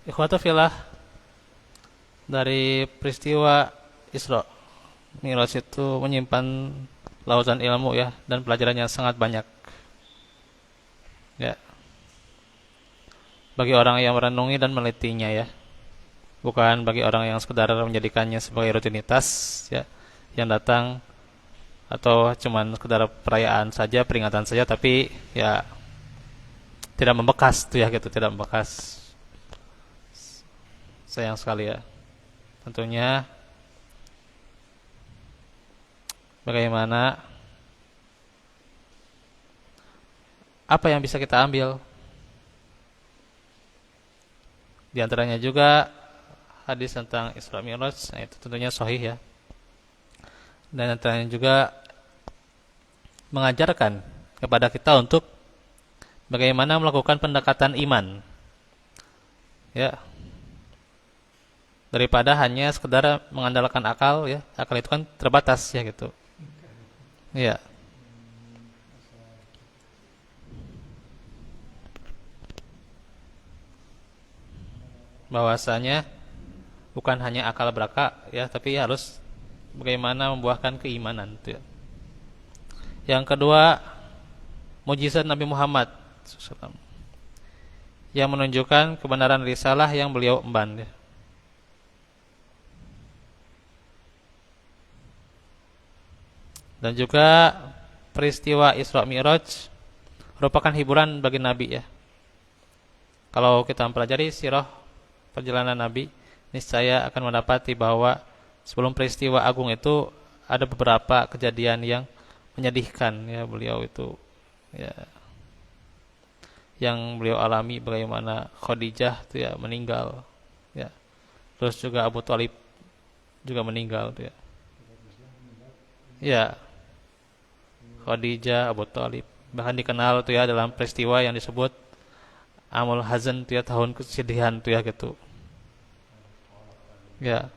Ikhwata fillah, dari peristiwa Isra Mi'raj itu menyimpan lautan ilmu ya, dan pelajarannya sangat banyak ya, bagi orang yang merenungi dan melitinya ya, bukan bagi orang yang sekedar menjadikannya sebagai rutinitas ya, yang datang atau cuman sekedar perayaan saja, peringatan saja, tapi ya tidak membekas tuh ya gitu, tidak membekas. Sayang sekali ya. Tentunya bagaimana, apa yang bisa kita ambil? Di antaranya juga hadis tentang Isra Mi'raj, nah itu tentunya sahih ya. Dan antaranya juga mengajarkan kepada kita untuk bagaimana melakukan pendekatan iman ya, daripada hanya sekedar mengandalkan akal ya. Akal itu kan terbatas ya gitu. Ya, bahwasanya bukan hanya akal belaka ya, tapi harus bagaimana membuahkan keimanan itu ya. Yang kedua, mujizat Nabi Muhammad SAW, yang menunjukkan kebenaran risalah yang beliau emban ya. Dan juga peristiwa Isra Mi'raj merupakan hiburan bagi Nabi ya. Kalau kita mempelajari sirah perjalanan Nabi, niscaya akan mendapati bahwa sebelum peristiwa agung itu ada beberapa kejadian yang menyedihkan ya, beliau itu ya, yang beliau alami, bagaimana Khadijah itu ya meninggal ya. Terus juga Abu Thalib juga meninggal tuh ya. Ya, Khadijah, Abu Thalib, bahkan dikenal tuh ya dalam peristiwa yang disebut Amul Hazan tuh ya, tahun kesedihan tuh ya gitu. Ya,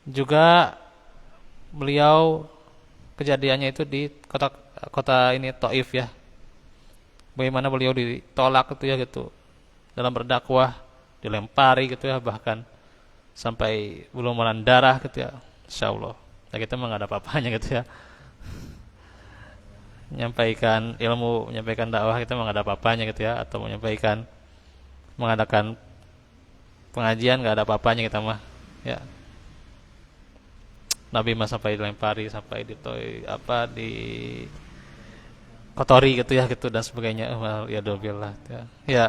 juga beliau kejadiannya itu di kota kota ini Taif ya. Bagaimana beliau ditolak gitu ya gitu. Dalam berdakwah dilempari gitu ya, bahkan sampai belum darah gitu ya. Insyaallah. Nah, kita mah nggak ada apa-apanya gitu ya. Menyampaikan ilmu, menyampaikan dakwah, kita mah nggak ada apa-apanya gitu ya, atau menyampaikan, mengadakan pengajian nggak ada apa-apanya kita mah. Ya. Nabi mah sampai dilempari, sampai di kotori gitu ya gitu dan sebagainya. Ya dobillah ya. Ya.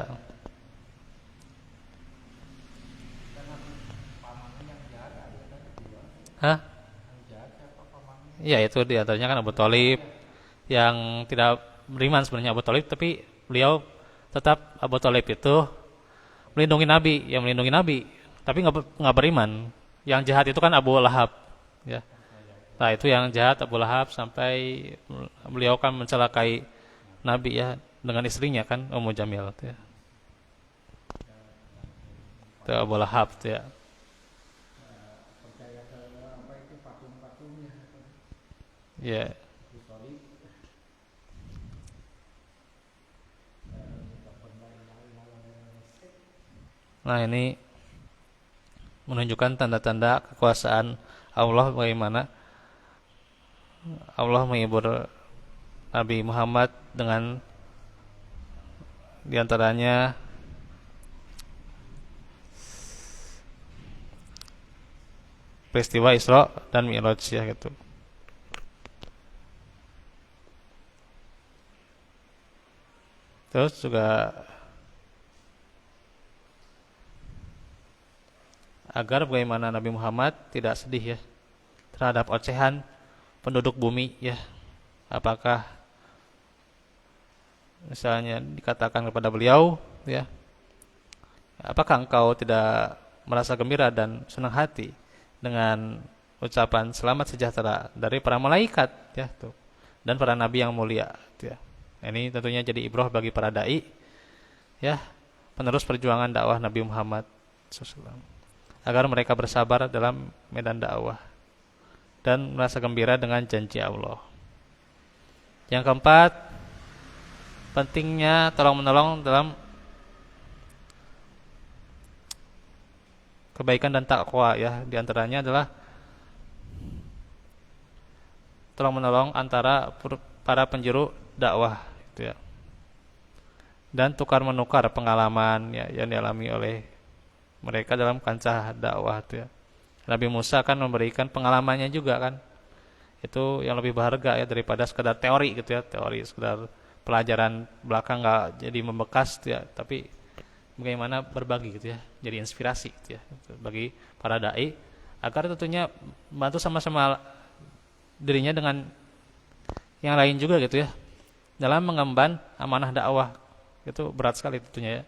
Hah? Ya itu di antaranya kan Abu Thalib, yang tidak beriman sebenarnya Abu Thalib, tapi beliau tetap, Abu Thalib itu melindungi Nabi, yang melindungi Nabi, tapi nggak beriman. Yang jahat itu kan Abu Lahab, ya. Nah itu yang jahat Abu Lahab, sampai beliau kan mencelakai Nabi ya dengan istrinya kan Ummu Jamil, ya. Itu Abu Lahab, ya. Ya. Nah ini menunjukkan tanda-tanda kekuasaan Allah, bagaimana Allah menghibur Nabi Muhammad dengan diantaranya peristiwa Isra dan Mi'raj ya gitu. Terus juga agar bagaimana Nabi Muhammad tidak sedih ya terhadap ocehan penduduk bumi ya. Apakah misalnya dikatakan kepada beliau ya, apakah engkau tidak merasa gembira dan senang hati dengan ucapan selamat sejahtera dari para malaikat ya tuh, dan para nabi yang mulia tuh, ya. Ini tentunya jadi ibrah bagi para dai ya, penerus perjuangan dakwah Nabi Muhammad SAW, agar mereka bersabar dalam medan dakwah dan merasa gembira dengan janji Allah. Yang keempat, pentingnya tolong menolong dalam kebaikan dan takwa ya. Di antaranya adalah tolong menolong antara para penjuru dakwah gitu ya. Dan tukar menukar pengalaman ya yang dialami oleh mereka dalam kancah dakwah itu ya. Nabi Musa kan memberikan pengalamannya juga kan. Itu yang lebih berharga ya daripada sekedar teori gitu ya, teori sekedar pelajaran belakang nggak jadi membekas gitu ya, tapi bagaimana berbagi gitu ya, jadi inspirasi gitu ya bagi para dai agar tentunya bantu sama-sama dirinya dengan yang lain juga gitu ya dalam mengemban amanah dakwah. Itu berat sekali tentunya ya.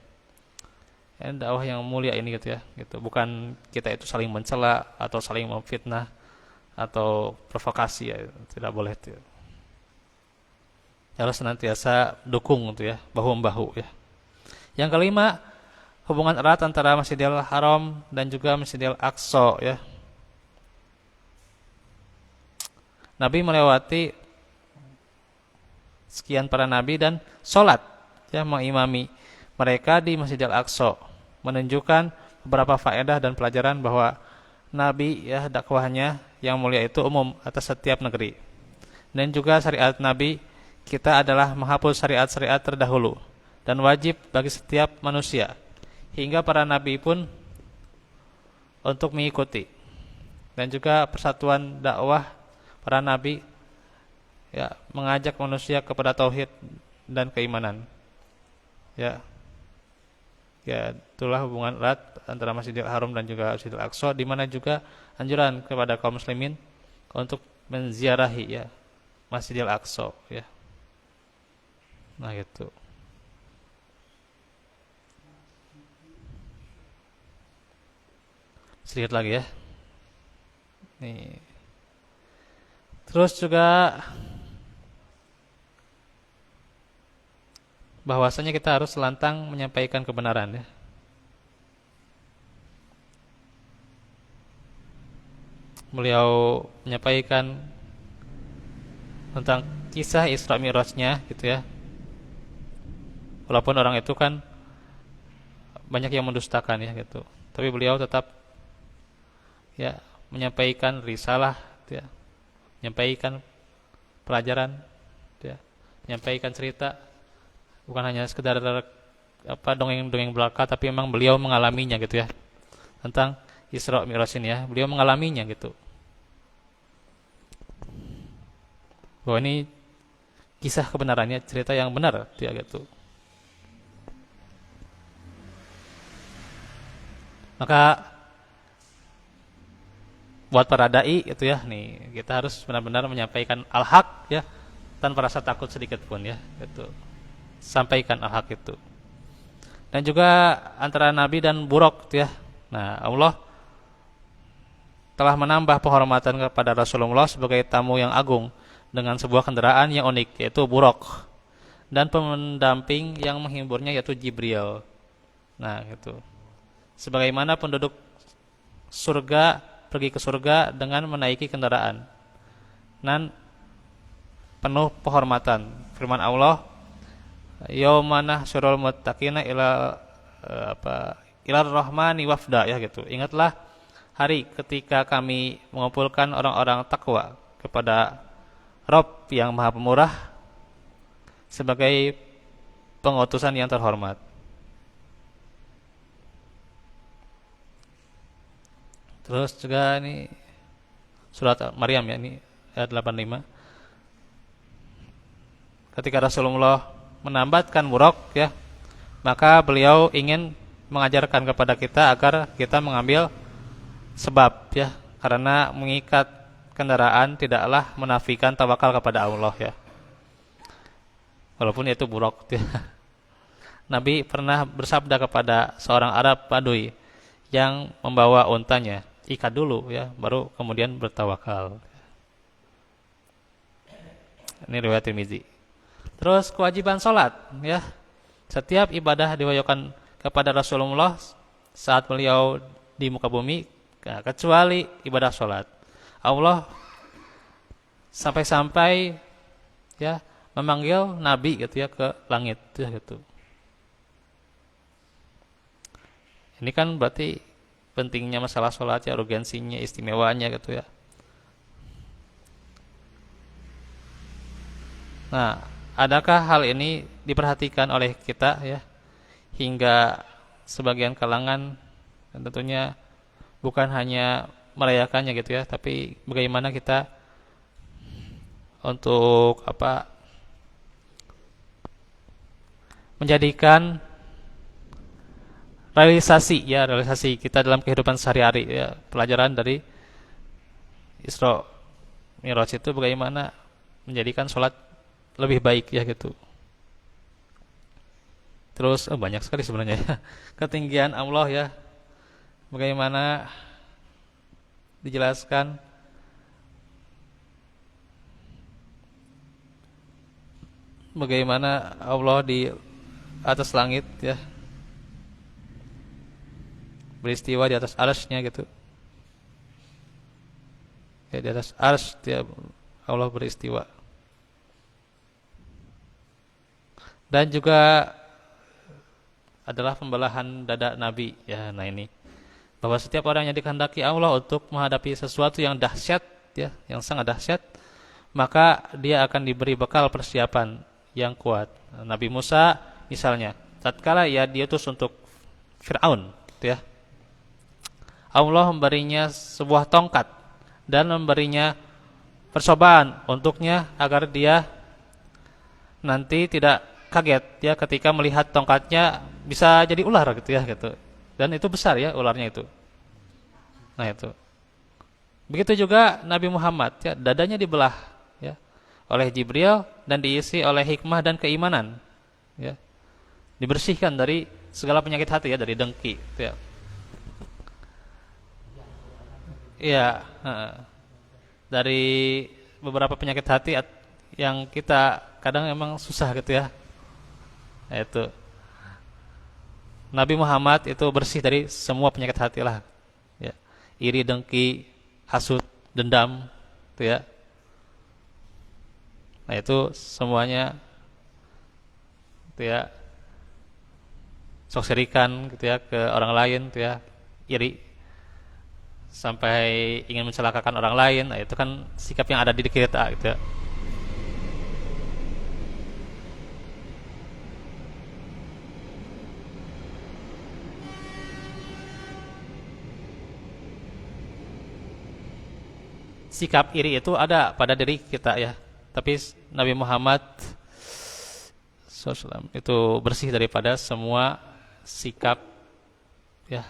Dakwah yang mulia ini gitu ya, gitu. Bukan kita itu saling mencela atau saling memfitnah atau provokasi ya, tidak boleh itu. Harus senantiasa dukung gitu ya, bahu membahu ya. Yang kelima, hubungan erat antara Masjidil Haram dan juga Masjidil Aqsa ya. Nabi melewati sekian para nabi dan sholat ya mengimami mereka di Masjidil Aqsa, menunjukkan beberapa faedah dan pelajaran bahwa Nabi ya dakwahnya yang mulia itu umum atas setiap negeri. Dan juga syariat Nabi kita adalah menghapus syariat-syariat terdahulu dan wajib bagi setiap manusia hingga para nabi pun untuk mengikuti. Dan juga persatuan dakwah para nabi ya mengajak manusia kepada tauhid dan keimanan. Ya. Ya, itulah hubungan erat antara Masjidil Haram dan juga Masjidil Aqsa, di mana juga anjuran kepada kaum muslimin untuk menziarahi ya Masjidil Aqsa ya. Nah, gitu. Sedikit lagi ya. Nih. Terus juga bahwasanya kita harus lantang menyampaikan kebenaran ya. Beliau menyampaikan tentang kisah Isra Mi'rajnya gitu ya. Walaupun orang itu kan banyak yang mendustakan ya gitu. Tapi beliau tetap ya menyampaikan risalah gitu ya. Menyampaikan pelajaran gitu ya. Menyampaikan cerita, bukan hanya sekedar dongeng-dongeng belaka, tapi memang beliau mengalaminya gitu ya. Tentang Isra Mi'raj ini ya, beliau mengalaminya gitu. Bahwa ini kisah kebenarannya, cerita yang benar dia gitu. Maka buat para dai gitu ya, nih kita harus benar-benar menyampaikan al-haq ya, tanpa rasa takut sedikit pun ya, gitu. Sampaikan al-haq itu. Dan juga antara Nabi dan Buraq gitu ya. Nah, Allah telah menambah penghormatan kepada Rasulullah sebagai tamu yang agung dengan sebuah kendaraan yang unik yaitu Buraq, dan pendamping yang menghiburnya yaitu Jibril. Nah, gitu. Sebagaimana penduduk surga pergi ke surga dengan menaiki kendaraan dan penuh penghormatan. Firman Allah, yaumana syurul muttaqina ila rahmani wafda ya gitu. Ingatlah hari ketika kami mengumpulkan orang-orang takwa kepada Rabb yang Maha Pemurah sebagai pengutusan yang terhormat. Terus juga ini surat Maryam ya, ini ayat 85. Ketika Rasulullah menambatkan Buraq ya, maka beliau ingin mengajarkan kepada kita agar kita mengambil sebab ya, karena mengikat kendaraan tidaklah menafikan tawakal kepada Allah ya. Walaupun itu Buraq ya. Nabi pernah bersabda kepada seorang Arab Badui yang membawa untanya, ikat dulu ya, baru kemudian bertawakal. Ini riwayat Tirmizi. Terus kewajiban sholat ya. Setiap ibadah diwajibkan kepada Rasulullah saat beliau di muka bumi, kecuali ibadah sholat. Allah sampai-sampai ya memanggil Nabi gitu ya ke langit ya gitu. Ini kan berarti pentingnya masalah sholat ya, urgensinya, istimewanya gitu ya. Nah, adakah hal ini diperhatikan oleh kita ya, hingga sebagian kalangan dan tentunya bukan hanya merayakannya gitu ya, tapi bagaimana kita untuk menjadikan realisasi kita dalam kehidupan sehari-hari ya, pelajaran dari Isra Mi'raj itu bagaimana menjadikan sholat lebih baik ya gitu. Terus banyak sekali sebenarnya ya. Ketinggian Allah ya, bagaimana dijelaskan bagaimana Allah di atas langit ya, beristiwa di atas arsy-Nya gitu ya, di atas arsy dia Allah beristiwa. Dan juga adalah pembelahan dada Nabi ya. Nah ini, bahwa setiap orang yang dikehendaki Allah untuk menghadapi sesuatu yang dahsyat ya, yang sangat dahsyat, maka dia akan diberi bekal persiapan yang kuat. Nabi Musa misalnya, tatkala ya diutus untuk Fir'aun ya, Allah memberinya sebuah tongkat dan memberinya percobaan untuknya agar dia nanti tidak kaget ya ketika melihat tongkatnya bisa jadi ular gitu ya gitu. Dan itu besar ya ularnya itu. Nah itu. Begitu juga Nabi Muhammad ya, dadanya dibelah ya oleh Jibril dan diisi oleh hikmah dan keimanan ya. Dibersihkan dari segala penyakit hati ya, dari dengki gitu ya. Iya, dari beberapa penyakit hati yang kita kadang emang susah gitu ya. Nah, itu Nabi Muhammad itu bersih dari semua penyakit hati lah ya. Iri, dengki, hasud, dendam gitu ya. Nah itu semuanya gitu ya, sok sirikan gitu ya ke orang lain gitu ya, iri sampai ingin mencelakakan orang lain. Nah itu kan sikap yang ada di diri kita gitu ya. Sikap iri itu ada pada diri kita ya, tapi Nabi Muhammad SAW itu bersih daripada semua sikap ya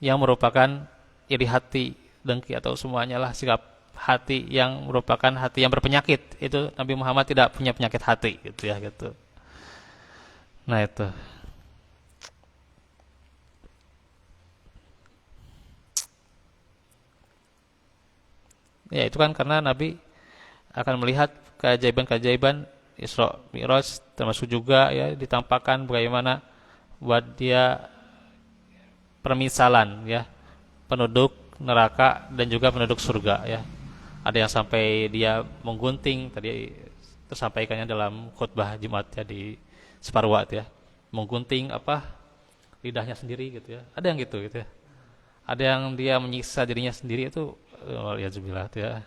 yang merupakan iri hati, dengki atau semuanya lah, sikap hati yang merupakan hati yang berpenyakit. Itu Nabi Muhammad tidak punya penyakit hati gitu ya gitu. Nah itu. Ya itu kan karena Nabi akan melihat keajaiban-keajaiban Isra Mi'raj, termasuk juga ya ditampakkan bagaimana buat dia permisalan ya penduduk neraka dan juga penduduk surga ya. Ada yang sampai dia menggunting, tadi tersampaikannya dalam khutbah Jumat ya di Separwat ya. Menggunting lidahnya sendiri gitu ya. Ada yang gitu ya. Ada yang dia menyiksa dirinya sendiri itu waliyadzubillah ya.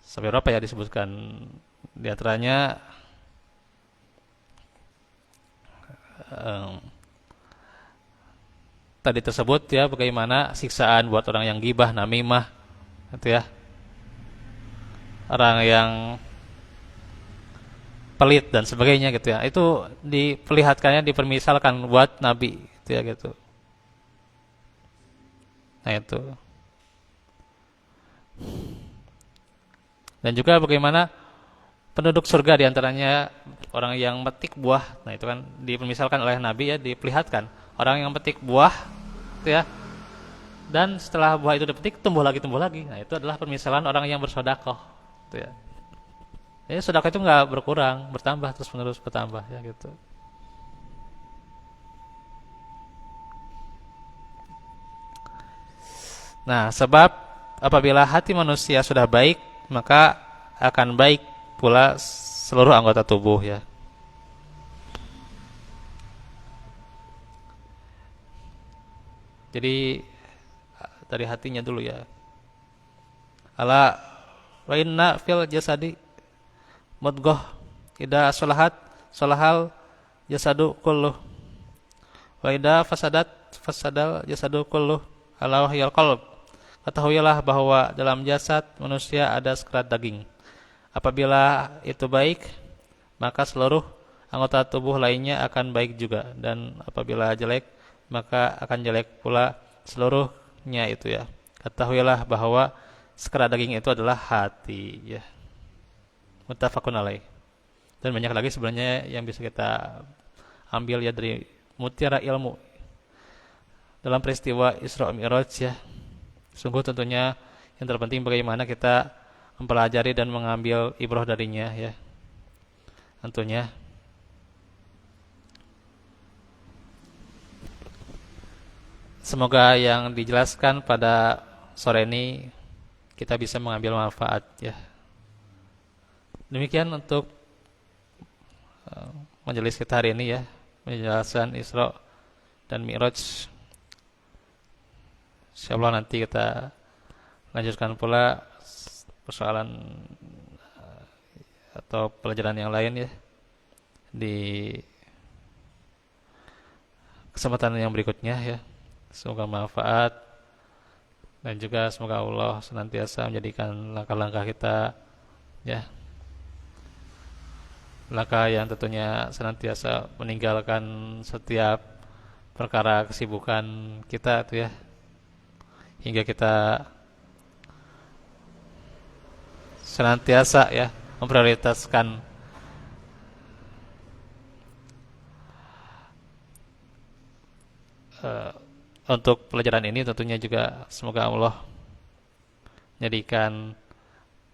Sampai berapa ya disebutkan, di antaranya tadi tersebut ya, bagaimana siksaan buat orang yang gibah, namimah gitu ya, orang yang pelit dan sebagainya gitu ya. Itu diperlihatkannya, dipermisalkan buat Nabi gitu ya gitu. Nah itu. Dan juga bagaimana penduduk surga diantaranya orang yang metik buah. Nah itu kan dipermisalkan oleh Nabi ya, diperlihatkan orang yang metik buah gitu ya. Dan setelah buah itu dipetik tumbuh lagi. Nah itu adalah permisalan orang yang bersedekah gitu ya. Jadi sedekah itu nggak berkurang, bertambah terus menerus bertambah ya gitu. Nah sebab apabila hati manusia sudah baik, maka akan baik pula seluruh anggota tubuh ya. Jadi dari hatinya dulu ya. Ala wa inna fil jasadi mudghah idza salahat salahal jasadu kulluh wa idza fasadat fasadal jasadu kulluh ala wahyal qalb. Ketahuilah bahwa dalam jasad manusia ada sekerat daging. Apabila itu baik, maka seluruh anggota tubuh lainnya akan baik juga, dan apabila jelek, maka akan jelek pula seluruhnya itu ya. Ketahuilah bahwa sekerat daging itu adalah hati ya. Muttafaqun alaih. Dan banyak lagi sebenarnya yang bisa kita ambil ya dari mutiara ilmu dalam peristiwa Isra Mi'raj ya. Sungguh tentunya yang terpenting bagaimana kita mempelajari dan mengambil ibrah darinya ya. Tentunya semoga yang dijelaskan pada sore ini kita bisa mengambil manfaat ya. Demikian untuk majelis kita hari ini ya, penjelasan Isra dan Mi'raj. Insyaallah nanti kita lanjutkan pula persoalan atau pelajaran yang lain ya di kesempatan yang berikutnya ya. Semoga manfaat dan juga semoga Allah senantiasa menjadikan langkah-langkah kita ya, langkah yang tentunya senantiasa meninggalkan setiap perkara kesibukan kita tuh ya, hingga kita senantiasa ya memprioritaskan untuk pelajaran ini. Tentunya juga semoga Allah menjadikan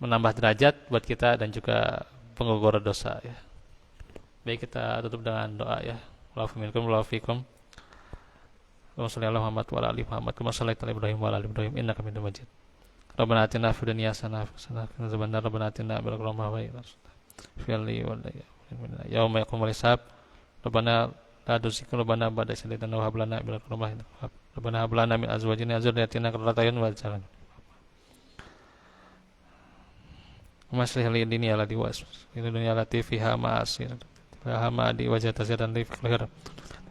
menambah derajat buat kita dan juga penggugur dosa ya. Baik, kita tutup dengan doa ya. Wa'afu minkum wa'afikum. Allahumma shalli ala Muhammad wa ala ali Muhammad kama shallaita ala Ibrahim wa ala ali Ibrahim innaka Hamidum Majid. Rabbana atina fid dunya hasanah wa qina adzaban nar. Rabbana atina bil rahmah wa fili wa yauma yaqumul hisab. Rabbana la tuzigh qulubana ba'da idh hadaytana wa hab lana min ladunka rahmah. Rabbana hab lana min azwajina wa dhurriyyatina qurrata a'yun waj'alna maslih li dunya allati was li dunya allati fiha ma'asir fiha ma'adi wajha tazidan li fikhr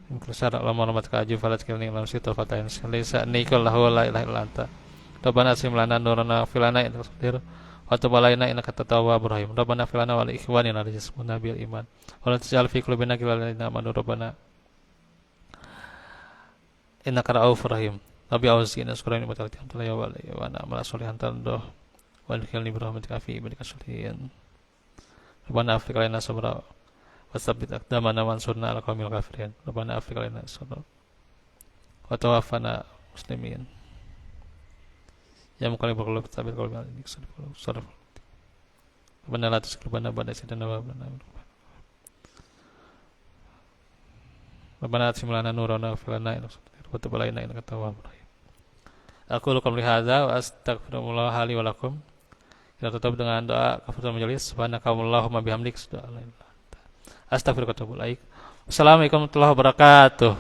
Inkusar Allahumma rahmatka aju falat kilni lam situ fatain Salisa nikul lahu la ilaha illa anta Rabbana asim lana nurana filana inna qadir wa tub alaina innaka tawwabur rahim Rabbana filana wal ikhwanina rizquna bil iman wa la taj'al fi qulubina ghillan lil amanu Rabbana innaka ra'ufur rahim Rabbi auzi'na syukran nikmatal hamdulillah ya wali wa na'mal sholihan tardoh wa adkhilni bi rahmatika fi ibadika sholihin Rabbana afrika lana sabra wasabbit aqdamana wansurna ala qaumil kafirin Rabbana afrika lana sabra wa tawaffana muslimin ya muqallibal qulub tsabbit qalbi ala dinik sarf Rabbana la tuzigh qulubana ba'da idh hadaytana wa hab lana min ladunka Rabbana atim lana nurana wa lana wa tub alaina innaka tawwabur rahim Aqulu qawli hadza wa astaghfirullah li wa lakum. Kita tutup dengan doa kafaratul majelis. Subhanakallahumma bihamdik astaghfiruka wa atubu ilaik. Assalamualaikum warahmatullahi wabarakatuh.